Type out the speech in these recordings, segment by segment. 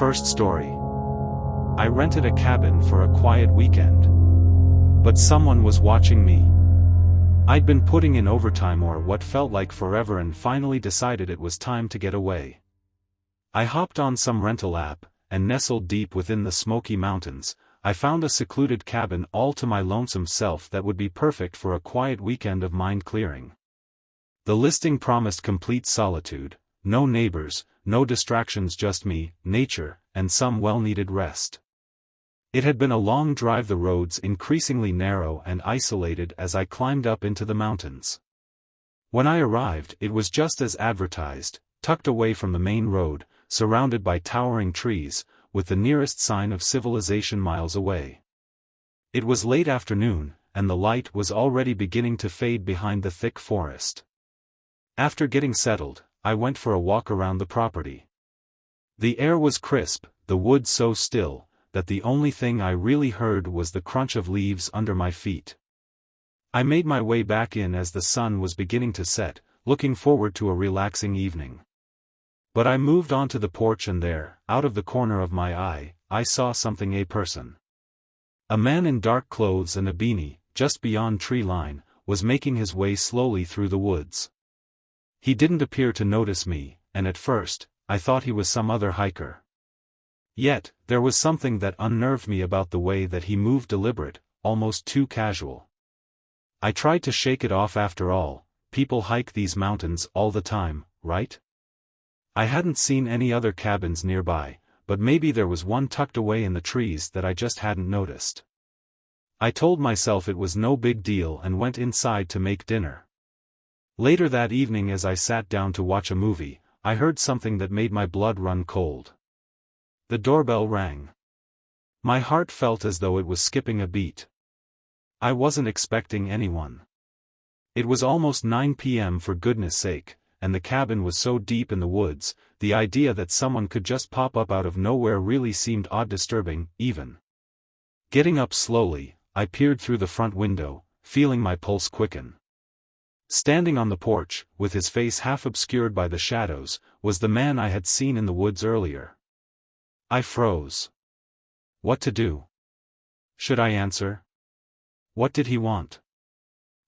First story. I rented a cabin for a quiet weekend. But someone was watching me. I'd been putting in overtime or what felt like forever and finally decided it was time to get away. I hopped on some rental app, and nestled deep within the Smoky Mountains, I found a secluded cabin all to my lonesome self that would be perfect for a quiet weekend of mind clearing. The listing promised complete solitude, no neighbors, no distractions, just me, nature, and some well-needed rest. It had been a long drive, the roads increasingly narrow and isolated as I climbed up into the mountains. When I arrived, it was just as advertised, tucked away from the main road, surrounded by towering trees, with the nearest sign of civilization miles away. It was late afternoon, and the light was already beginning to fade behind the thick forest. After getting settled, I went for a walk around the property. The air was crisp, the woods so still, that the only thing I really heard was the crunch of leaves under my feet. I made my way back in as the sun was beginning to set, looking forward to a relaxing evening. But I moved onto the porch and there, out of the corner of my eye, I saw something. A person. A man in dark clothes and a beanie, just beyond tree line, was making his way slowly through the woods. He didn't appear to notice me, and at first, I thought he was some other hiker. Yet, there was something that unnerved me about the way that he moved, deliberate, almost too casual. I tried to shake it off. After all, people hike these mountains all the time, right? I hadn't seen any other cabins nearby, but maybe there was one tucked away in the trees that I just hadn't noticed. I told myself it was no big deal and went inside to make dinner. Later that evening, as I sat down to watch a movie, I heard something that made my blood run cold. The doorbell rang. My heart felt as though it was skipping a beat. I wasn't expecting anyone. It was almost 9 p.m. for goodness sake, and the cabin was so deep in the woods, the idea that someone could just pop up out of nowhere really seemed odd, disturbing, even. Getting up slowly, I peered through the front window, feeling my pulse quicken. Standing on the porch, with his face half obscured by the shadows, was the man I had seen in the woods earlier. I froze. What to do? Should I answer? What did he want?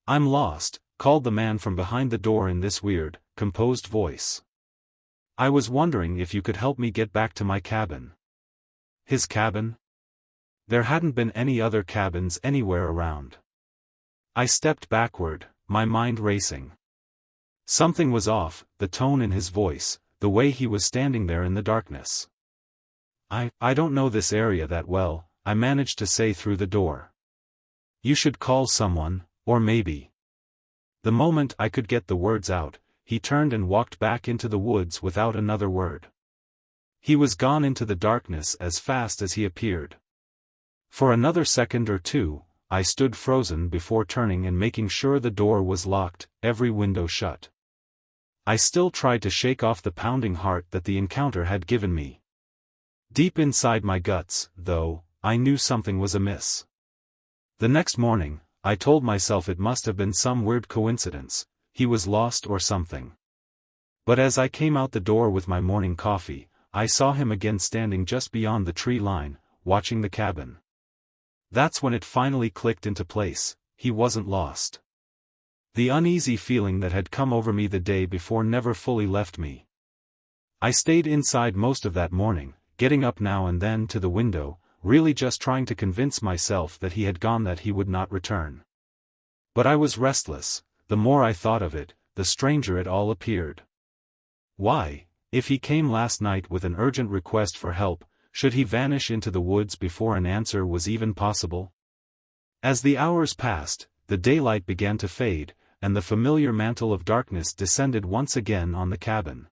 "I'm lost," called the man from behind the door in this weird, composed voice. "I was wondering if you could help me get back to my cabin." His cabin? There hadn't been any other cabins anywhere around. I stepped backward, my mind racing. Something was off, the tone in his voice, the way he was standing there in the darkness. I don't know this area that well," I managed to say through the door. "You should call someone, or maybe." The moment I could get the words out, he turned and walked back into the woods without another word. He was gone into the darkness as fast as he appeared. For another second or two, I stood frozen before turning and making sure the door was locked, every window shut. I still tried to shake off the pounding heart that the encounter had given me. Deep inside my guts, though, I knew something was amiss. The next morning, I told myself it must have been some weird coincidence, he was lost or something. But as I came out the door with my morning coffee, I saw him again standing just beyond the tree line, watching the cabin. That's when it finally clicked into place, he wasn't lost. The uneasy feeling that had come over me the day before never fully left me. I stayed inside most of that morning, getting up now and then to the window, really just trying to convince myself that he had gone, that he would not return. But I was restless. The more I thought of it, the stranger it all appeared. Why, if he came last night with an urgent request for help, should he vanish into the woods before an answer was even possible? As the hours passed, the daylight began to fade, and the familiar mantle of darkness descended once again on the cabin.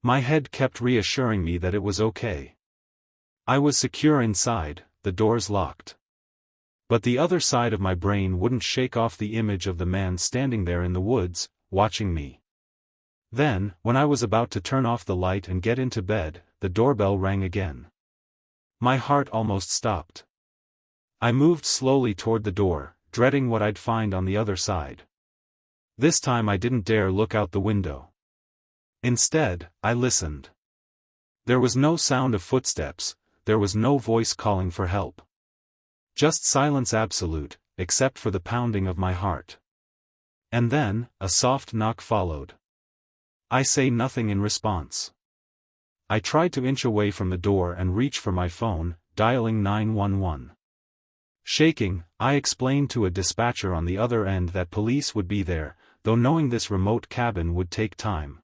My head kept reassuring me that it was okay. I was secure inside, the doors locked. But the other side of my brain wouldn't shake off the image of the man standing there in the woods, watching me. Then, when I was about to turn off the light and get into bed, the doorbell rang again. My heart almost stopped. I moved slowly toward the door, dreading what I'd find on the other side. This time I didn't dare look out the window. Instead, I listened. There was no sound of footsteps, there was no voice calling for help. Just silence absolute, except for the pounding of my heart. And then, a soft knock followed. I say nothing in response. I tried to inch away from the door and reach for my phone, dialing 911. Shaking, I explained to a dispatcher on the other end that police would be there, though knowing this remote cabin would take time.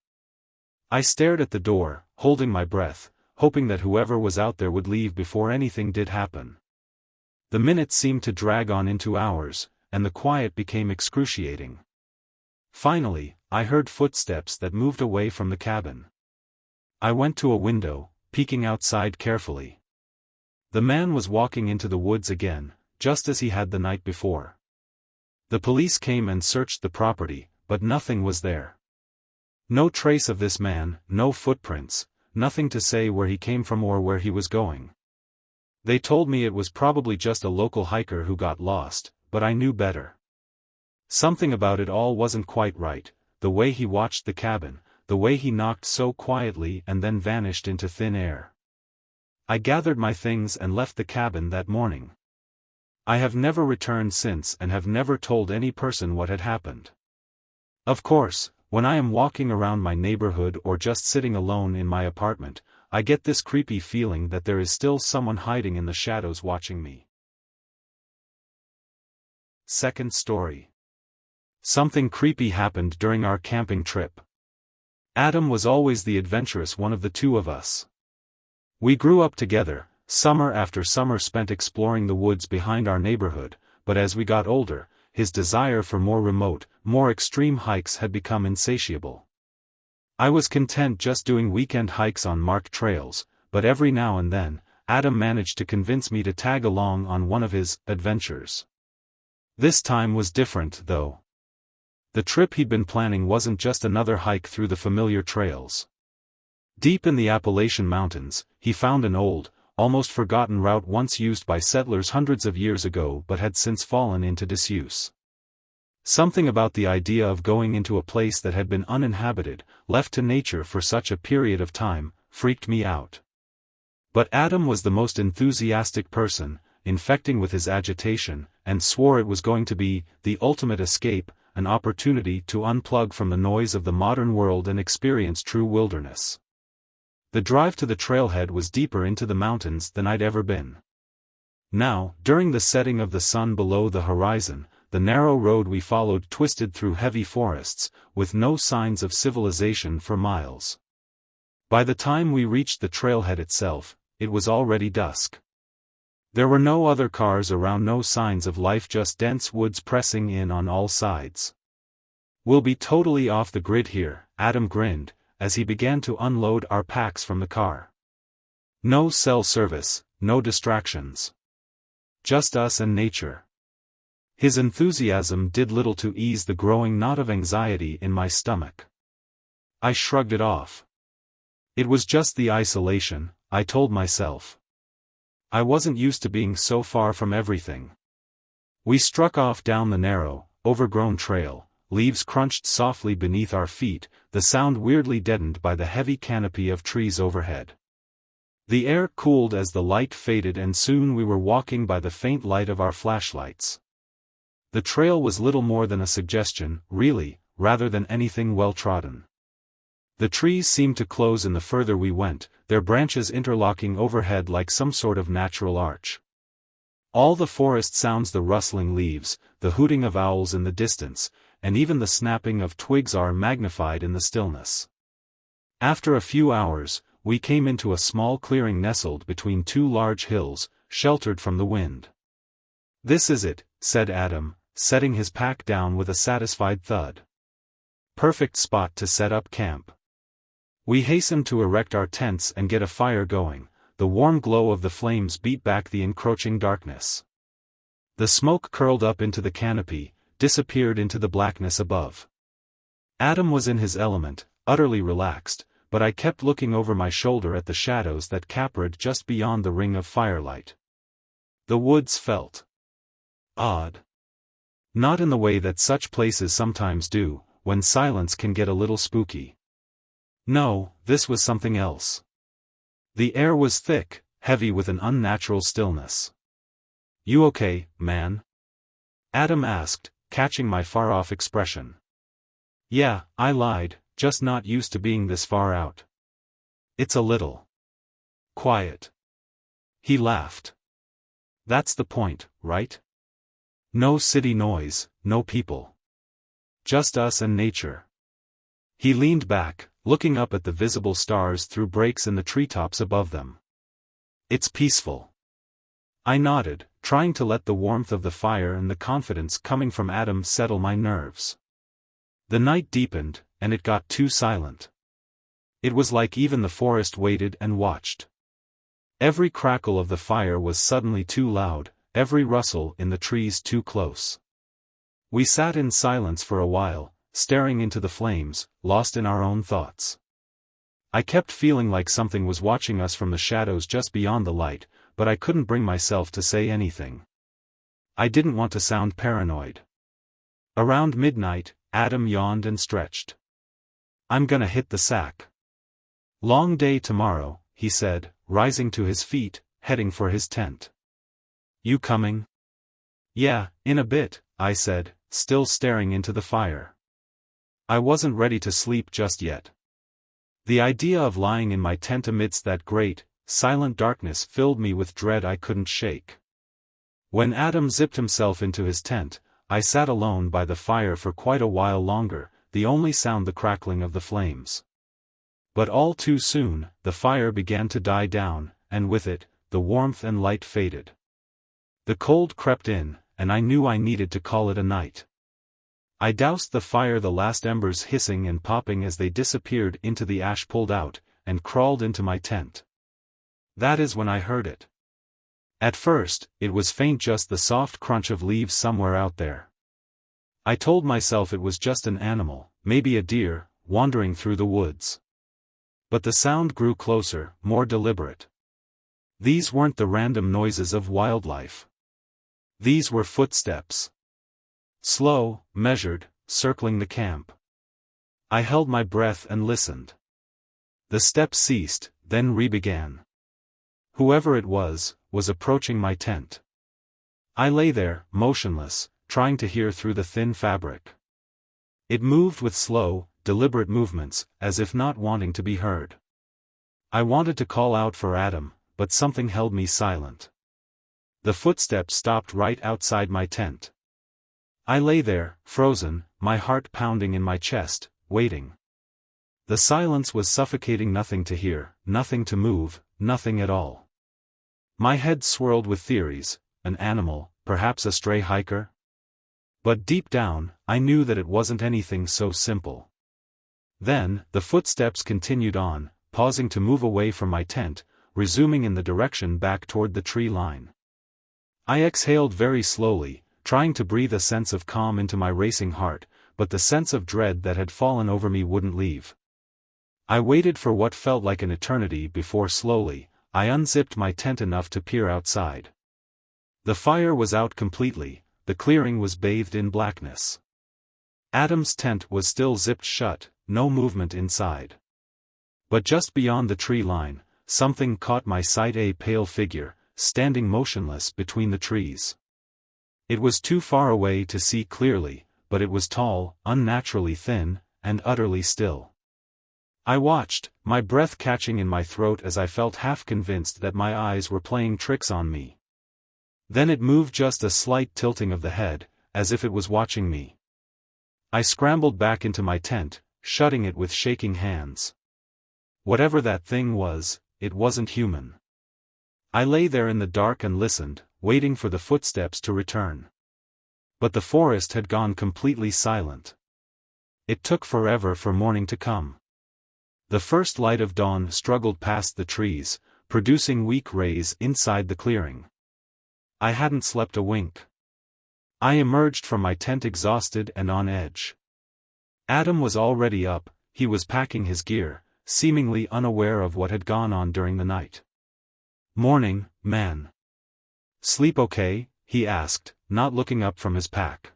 I stared at the door, holding my breath, hoping that whoever was out there would leave before anything did happen. The minutes seemed to drag on into hours, and the quiet became excruciating. Finally, I heard footsteps that moved away from the cabin. I went to a window, peeking outside carefully. The man was walking into the woods again, just as he had the night before. The police came and searched the property, but nothing was there. No trace of this man, no footprints, nothing to say where he came from or where he was going. They told me it was probably just a local hiker who got lost, but I knew better. Something about it all wasn't quite right, the way he watched the cabin, the way he knocked so quietly and then vanished into thin air. I gathered my things and left the cabin that morning. I have never returned since and have never told any person what had happened. Of course, when I am walking around my neighborhood or just sitting alone in my apartment, I get this creepy feeling that there is still someone hiding in the shadows watching me. Second story. Something creepy happened during our camping trip. Adam was always the adventurous one of the two of us. We grew up together, summer after summer spent exploring the woods behind our neighborhood, but as we got older, his desire for more remote, more extreme hikes had become insatiable. I was content just doing weekend hikes on marked trails, but every now and then, Adam managed to convince me to tag along on one of his adventures. This time was different, though. The trip he'd been planning wasn't just another hike through the familiar trails. Deep in the Appalachian Mountains, he found an old, almost forgotten route once used by settlers hundreds of years ago but had since fallen into disuse. Something about the idea of going into a place that had been uninhabited, left to nature for such a period of time, freaked me out. But Adam was the most enthusiastic person, infecting with his agitation, and swore it was going to be the ultimate escape, an opportunity to unplug from the noise of the modern world and experience true wilderness. The drive to the trailhead was deeper into the mountains than I'd ever been. Now, during the setting of the sun below the horizon, the narrow road we followed twisted through heavy forests, with no signs of civilization for miles. By the time we reached the trailhead itself, it was already dusk. There were no other cars around, no signs of life, just dense woods pressing in on all sides. "We'll be totally off the grid here," Adam grinned, as he began to unload our packs from the car. "No cell service, no distractions. Just us and nature." His enthusiasm did little to ease the growing knot of anxiety in my stomach. I shrugged it off. It was just the isolation, I told myself. I wasn't used to being so far from everything. We struck off down the narrow, overgrown trail, leaves crunched softly beneath our feet, the sound weirdly deadened by the heavy canopy of trees overhead. The air cooled as the light faded and soon we were walking by the faint light of our flashlights. The trail was little more than a suggestion, really, rather than anything well-trodden. The trees seemed to close in the further we went, their branches interlocking overhead like some sort of natural arch. All the forest sounds, the rustling leaves, the hooting of owls in the distance, and even the snapping of twigs are magnified in the stillness. After a few hours, we came into a small clearing nestled between two large hills, sheltered from the wind. "This is it," said Adam, setting his pack down with a satisfied thud. "Perfect spot to set up camp." We hastened to erect our tents and get a fire going. The warm glow of the flames beat back the encroaching darkness. The smoke curled up into the canopy, disappeared into the blackness above. Adam was in his element, utterly relaxed, but I kept looking over my shoulder at the shadows that capered just beyond the ring of firelight. The woods felt odd. Not in the way that such places sometimes do, when silence can get a little spooky. No, this was something else. The air was thick, heavy with an unnatural stillness. "You okay, man?" Adam asked, catching my far-off expression. "Yeah," I lied, "just not used to being this far out. It's a little quiet." He laughed. "That's the point, right? No city noise, no people. Just us and nature." He leaned back, looking up at the visible stars through breaks in the treetops above them. "It's peaceful." I nodded, trying to let the warmth of the fire and the confidence coming from Adam settle my nerves. The night deepened, and it got too silent. It was like even the forest waited and watched. Every crackle of the fire was suddenly too loud, every rustle in the trees too close. We sat in silence for a while, staring into the flames, lost in our own thoughts. I kept feeling like something was watching us from the shadows just beyond the light, but I couldn't bring myself to say anything. I didn't want to sound paranoid. Around midnight, Adam yawned and stretched. "I'm gonna hit the sack. Long day tomorrow," he said, rising to his feet, heading for his tent. "You coming?" "Yeah, in a bit," I said, still staring into the fire. I wasn't ready to sleep just yet. The idea of lying in my tent amidst that great, silent darkness filled me with dread I couldn't shake. When Adam zipped himself into his tent, I sat alone by the fire for quite a while longer, the only sound the crackling of the flames. But all too soon, the fire began to die down, and with it, the warmth and light faded. The cold crept in, and I knew I needed to call it a night. I doused the fire, the last embers hissing and popping as they disappeared into the ash pulled out, and crawled into my tent. That is when I heard it. At first, it was faint, just the soft crunch of leaves somewhere out there. I told myself it was just an animal, maybe a deer, wandering through the woods. But the sound grew closer, more deliberate. These weren't the random noises of wildlife. These were footsteps. Slow, measured, circling the camp. I held my breath and listened. The steps ceased, then re-began. Whoever it was approaching my tent. I lay there, motionless, trying to hear through the thin fabric. It moved with slow, deliberate movements, as if not wanting to be heard. I wanted to call out for Adam, but something held me silent. The footsteps stopped right outside my tent. I lay there, frozen, my heart pounding in my chest, waiting. The silence was suffocating, nothing to hear, nothing to move, nothing at all. My head swirled with theories, an animal, perhaps a stray hiker? But deep down, I knew that it wasn't anything so simple. Then, the footsteps continued on, pausing to move away from my tent, resuming in the direction back toward the tree line. I exhaled very slowly, trying to breathe a sense of calm into my racing heart, but the sense of dread that had fallen over me wouldn't leave. I waited for what felt like an eternity before slowly, I unzipped my tent enough to peer outside. The fire was out completely, the clearing was bathed in blackness. Adam's tent was still zipped shut, no movement inside. But just beyond the tree line, something caught my sight, a pale figure, standing motionless between the trees. It was too far away to see clearly, but it was tall, unnaturally thin, and utterly still. I watched, my breath catching in my throat as I felt half convinced that my eyes were playing tricks on me. Then it moved, just a slight tilting of the head, as if it was watching me. I scrambled back into my tent, shutting it with shaking hands. Whatever that thing was, it wasn't human. I lay there in the dark and listened, waiting for the footsteps to return. But the forest had gone completely silent. It took forever for morning to come. The first light of dawn struggled past the trees, producing weak rays inside the clearing. I hadn't slept a wink. I emerged from my tent exhausted and on edge. Adam was already up, he was packing his gear, seemingly unaware of what had gone on during the night. "Morning, man. Sleep okay?" he asked, not looking up from his pack.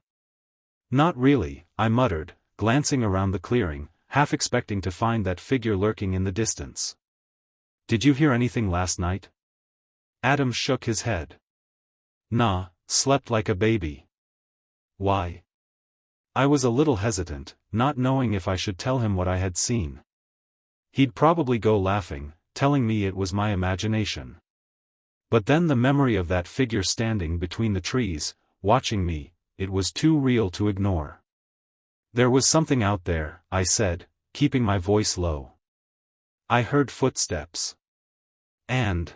"Not really," I muttered, glancing around the clearing, half expecting to find that figure lurking in the distance. Did you hear anything last night? Adam shook his head. Nah, slept like a baby. Why? I was a little hesitant, not knowing if I should tell him what I had seen. He'd probably go laughing, telling me it was my imagination. But then the memory of that figure standing between the trees, watching me, it was too real to ignore. There was something out there, I said, keeping my voice low. I heard footsteps. And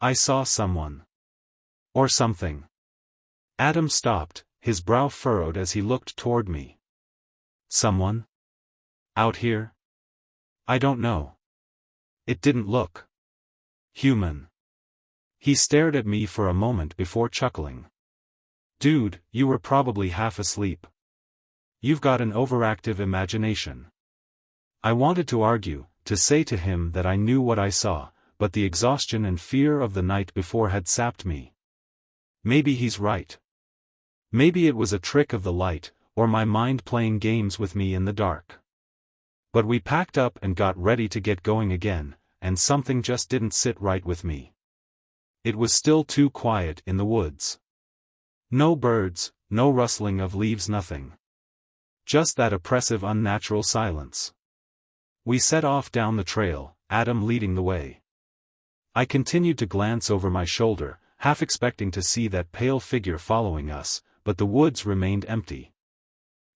I saw someone. Or something. Adam stopped, his brow furrowed as he looked toward me. Someone? Out here? I don't know. It didn't look human. He stared at me for a moment before chuckling. Dude, you were probably half asleep. You've got an overactive imagination. I wanted to argue, to say to him that I knew what I saw, but the exhaustion and fear of the night before had sapped me. Maybe he's right. Maybe it was a trick of the light, or my mind playing games with me in the dark. But we packed up and got ready to get going again, and something just didn't sit right with me. It was still too quiet in the woods. No birds, no rustling of leaves, nothing. Just that oppressive unnatural silence. We set off down the trail, Adam leading the way. I continued to glance over my shoulder, half expecting to see that pale figure following us, but the woods remained empty.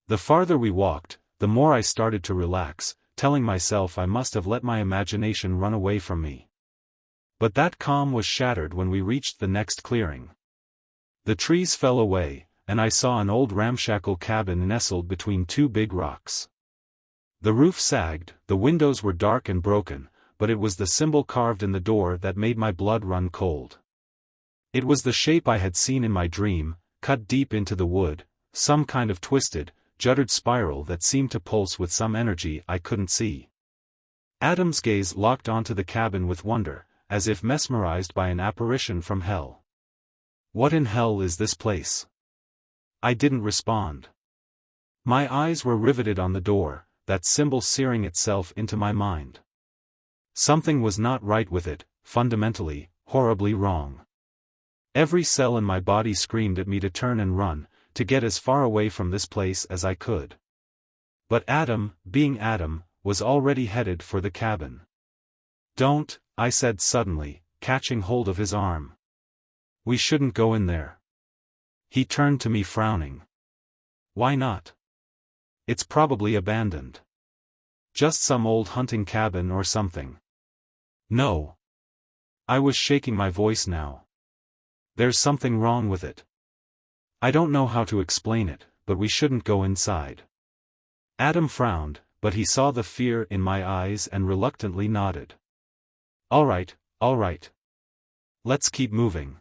The farther we walked, the more I started to relax, telling myself I must have let my imagination run away from me. But that calm was shattered when we reached the next clearing. The trees fell away, and I saw an old ramshackle cabin nestled between two big rocks. The roof sagged, the windows were dark and broken, but it was the symbol carved in the door that made my blood run cold. It was the shape I had seen in my dream, cut deep into the wood, some kind of twisted, jutted spiral that seemed to pulse with some energy I couldn't see. Adam's gaze locked onto the cabin with wonder, as if mesmerized by an apparition from hell. What in hell is this place? I didn't respond. My eyes were riveted on the door, that symbol searing itself into my mind. Something was not right with it, fundamentally, horribly wrong. Every cell in my body screamed at me to turn and run, to get as far away from this place as I could. But Adam, being Adam, was already headed for the cabin. Don't, I said suddenly, catching hold of his arm. We shouldn't go in there. He turned to me frowning. Why not? It's probably abandoned. Just some old hunting cabin or something. No. I was shaking my voice now. There's something wrong with it. I don't know how to explain it, but we shouldn't go inside. Adam frowned, but he saw the fear in my eyes and reluctantly nodded. All right. Let's keep moving.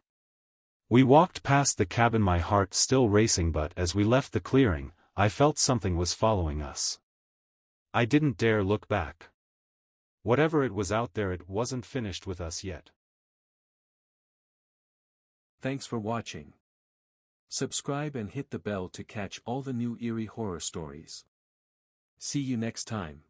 We walked past the cabin, my heart still racing, but as we left the clearing, I felt something was following us. I didn't dare look back. Whatever it was out there, it wasn't finished with us yet. Thanks for watching. Subscribe and hit the bell to catch all the new eerie horror stories. See you next time.